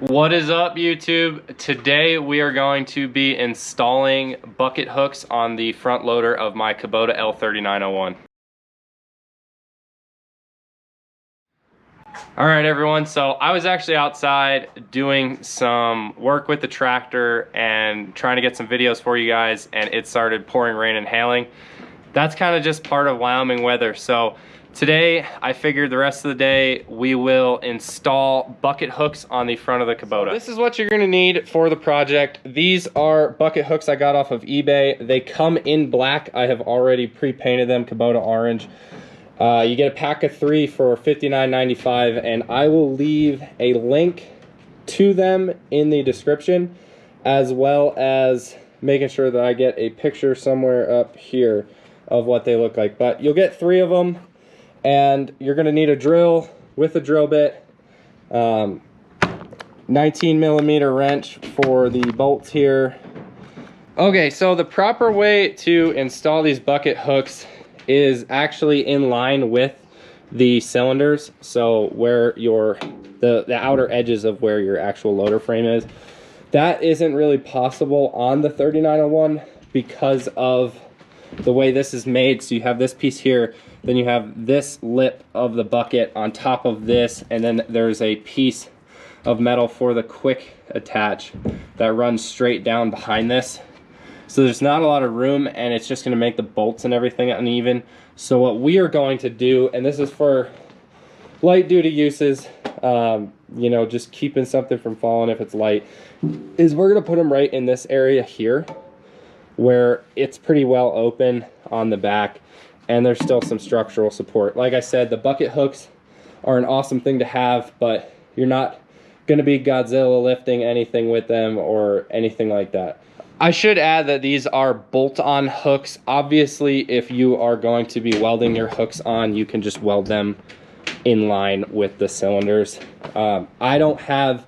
What is up, YouTube? Today we are going to be installing bucket hooks on the front loader of my Kubota L3901. Alright everyone, so I was actually outside doing some work with the tractor and trying to get some videos for you guys, and it started pouring rain and hailing. That's kind of just part of Wyoming weather. So today I figured the rest of the day we will install bucket hooks on the front of the Kubota. So this is what you're going to need for the project. These are bucket hooks I got off of eBay. They come in black. I have already pre-painted them Kubota orange. You get a pack of 3 for $59.95, and I will leave a link to them in the description, as well as making sure that I get a picture somewhere up here of what they look like. But you'll get 3 of them, and you're going to need a drill with a drill bit, 19mm wrench for the bolts here. Okay, so the proper way to install these bucket hooks is actually in line with the cylinders, so where the outer edges of where your actual loader frame is. That isn't really possible on the 3901 because of the way this is made. So you have this piece here, then you have this lip of the bucket on top of this, and then there's a piece of metal for the quick attach that runs straight down behind this. So there's not a lot of room, and it's just going to make the bolts and everything uneven. So what we are going to do, and this is for light duty uses, you know, just keeping something from falling if it's light, is we're going to put them right in this area here where it's pretty well open on the back and there's still some structural support. Like I said, the bucket hooks are an awesome thing to have, but you're not going to be Godzilla lifting anything with them or anything like that. I should add that these are bolt-on hooks. Obviously, if you are going to be welding your hooks on, you can just weld them in line with the cylinders. I don't have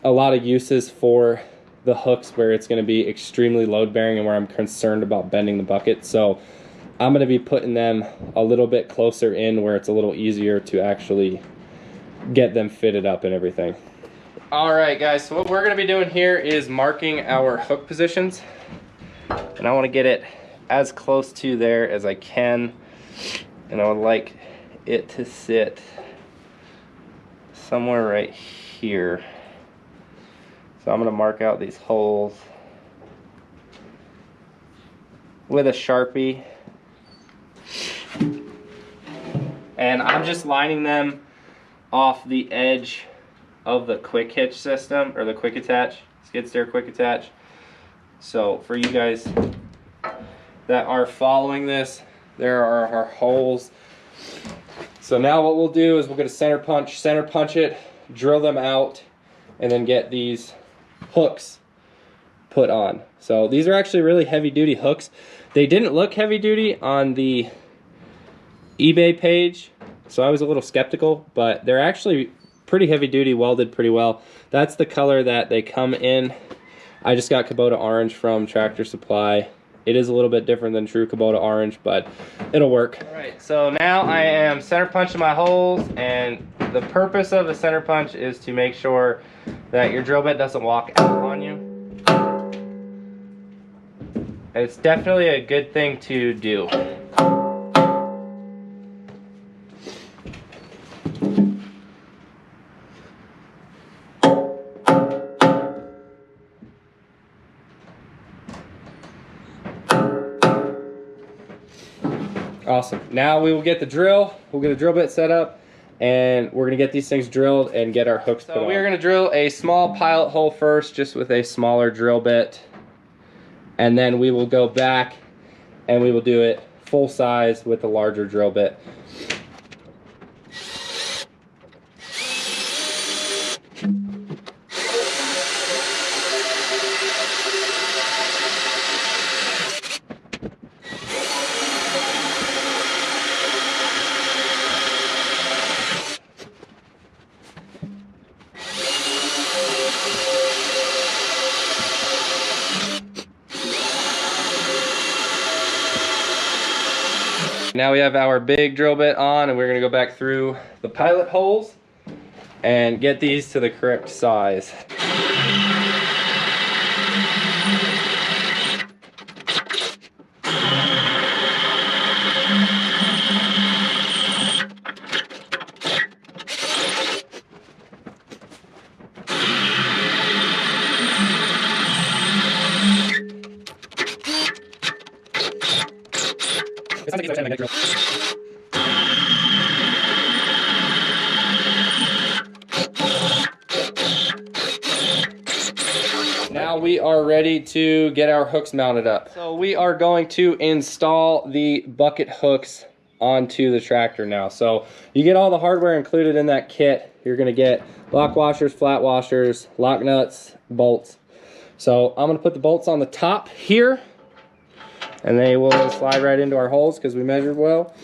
a lot of uses for the hooks where it's going to be extremely load-bearing and where I'm concerned about bending the bucket. So I'm going to be putting them a little bit closer in where it's a little easier to actually get them fitted up and everything. Alright guys, so what we're going to be doing here is marking our hook positions, and I want to get it as close to there as I can, and I would like it to sit somewhere right here. So I'm going to mark out these holes with a Sharpie, and I'm just lining them off the edge of the quick hitch system, or the quick attach, skid steer quick attach. So for you guys that are following this, there are our holes. So now what we'll do is we'll get a center punch it, drill them out, and then get these hooks put on. So these are actually really heavy duty hooks. They didn't look heavy duty on the eBay page, so I was a little skeptical, but they're actually pretty heavy duty, welded pretty well. That's the color that they come in. I just got Kubota orange from Tractor Supply. It is a little bit different than true Kubota orange, but it'll work. Alright, so now I am center punching my holes, and the purpose of the center punch is to make sure that your drill bit doesn't walk out on you. And it's definitely a good thing to do. Awesome. Now we will get the drill. We'll get a drill bit set up, and we're going to get these things drilled and get our hooks put on. So we are going to drill a small pilot hole first, just with a smaller drill bit. And then we will go back and we will do it full size with a larger drill bit. Now we have our big drill bit on, and we're going to go back through the pilot holes and get these to the correct size. Now we are ready to get our hooks mounted up. So we are going to install the bucket hooks onto the tractor now. So you get all the hardware included in that kit. You're gonna get lock washers, flat washers, lock nuts, bolts. So I'm gonna put the bolts on the top here, and they will slide right into our holes because we measured well.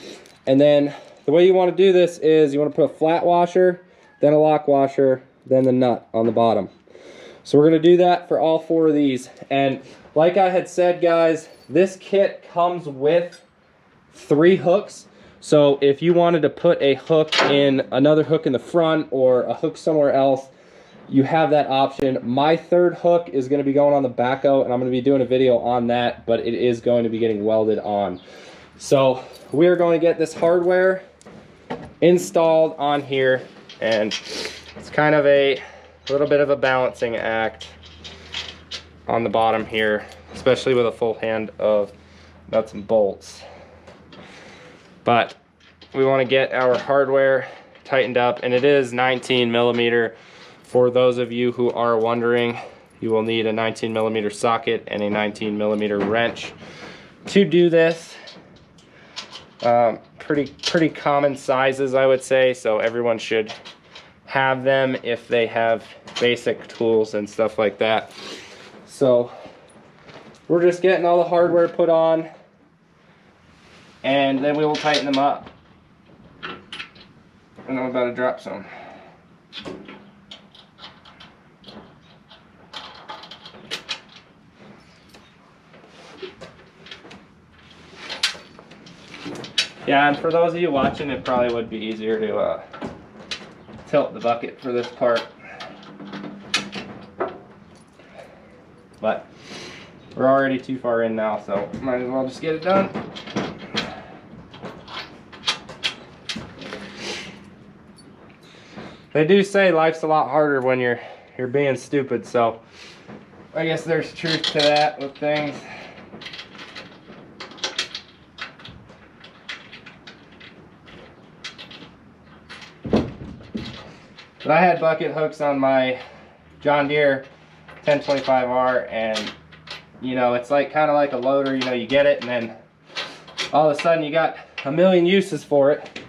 And then the way you want to do this is you want to put a flat washer, then a lock washer, then the nut on the bottom. So we're going to do that for all 4 of these. And like I had said, guys, this kit comes with 3 hooks. So if you wanted to put a hook in, another hook in the front or a hook somewhere else, you have that option. My 3rd hook is going to be going on the backhoe, and I'm going to be doing a video on that, but it is going to be getting welded on. So we are going to get this hardware installed on here, and it's kind of a little bit of a balancing act on the bottom here, especially with a full hand of nuts and bolts. But we want to get our hardware tightened up, and it is 19 millimeter. For those of you who are wondering, you will need a 19 millimeter socket and a 19 millimeter wrench to do this. Pretty common sizes, I would say, so everyone should have them if they have basic tools and stuff like that. So we're just getting all the hardware put on, and then we will tighten them up. And I'm about to drop some. Yeah, and for those of you watching, it probably would be easier to tilt the bucket for this part. But we're already too far in now, so might as well just get it done. They do say life's a lot harder when you're being stupid, so I guess there's truth to that with things. But I had bucket hooks on my John Deere 1025R, and you know, it's like kind of like a loader. You know, you get it and then all of a sudden you got a million uses for it.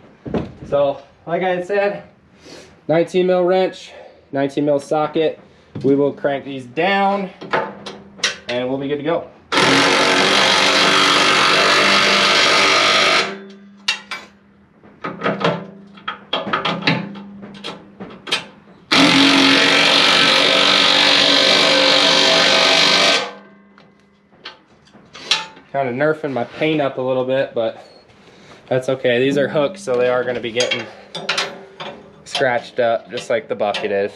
So like I had said, 19 mil wrench, 19 mil socket. We will crank these down and we'll be good to go. Kind of nerfing my paint up a little bit, but that's okay. These are hooks, so they are going to be getting scratched up just like the bucket is.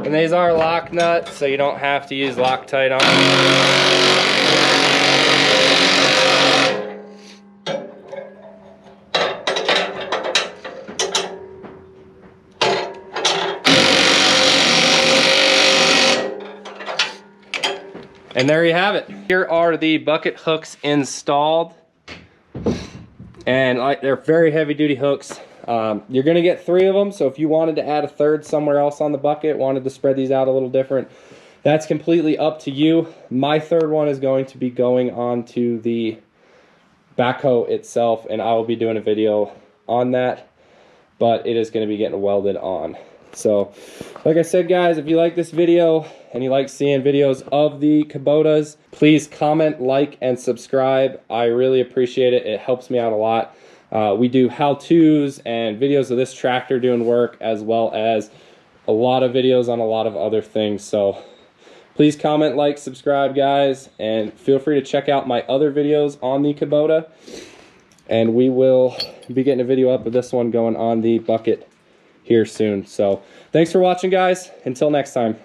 And these are lock nuts, so you don't have to use Loctite on them. And there you have it. Here are the bucket hooks installed, and they're very heavy duty hooks. You're gonna get 3 of them, so if you wanted to add a 3rd somewhere else on the bucket, wanted to spread these out a little different, that's completely up to you. My 3rd one is going to be going on to the backhoe itself, and I will be doing a video on that, but it is going to be getting welded on. So like I said, guys, if you like this video and you like seeing videos of the Kubotas, please comment, like, and subscribe. I really appreciate it. It helps me out a lot. We do how-tos and videos of this tractor doing work, as well as a lot of videos on a lot of other things. So Please comment, like, subscribe, guys, and feel free to check out my other videos on the Kubota. And we will be getting a video up of this one going on the bucket here soon. So thanks for watching, guys. Until next time.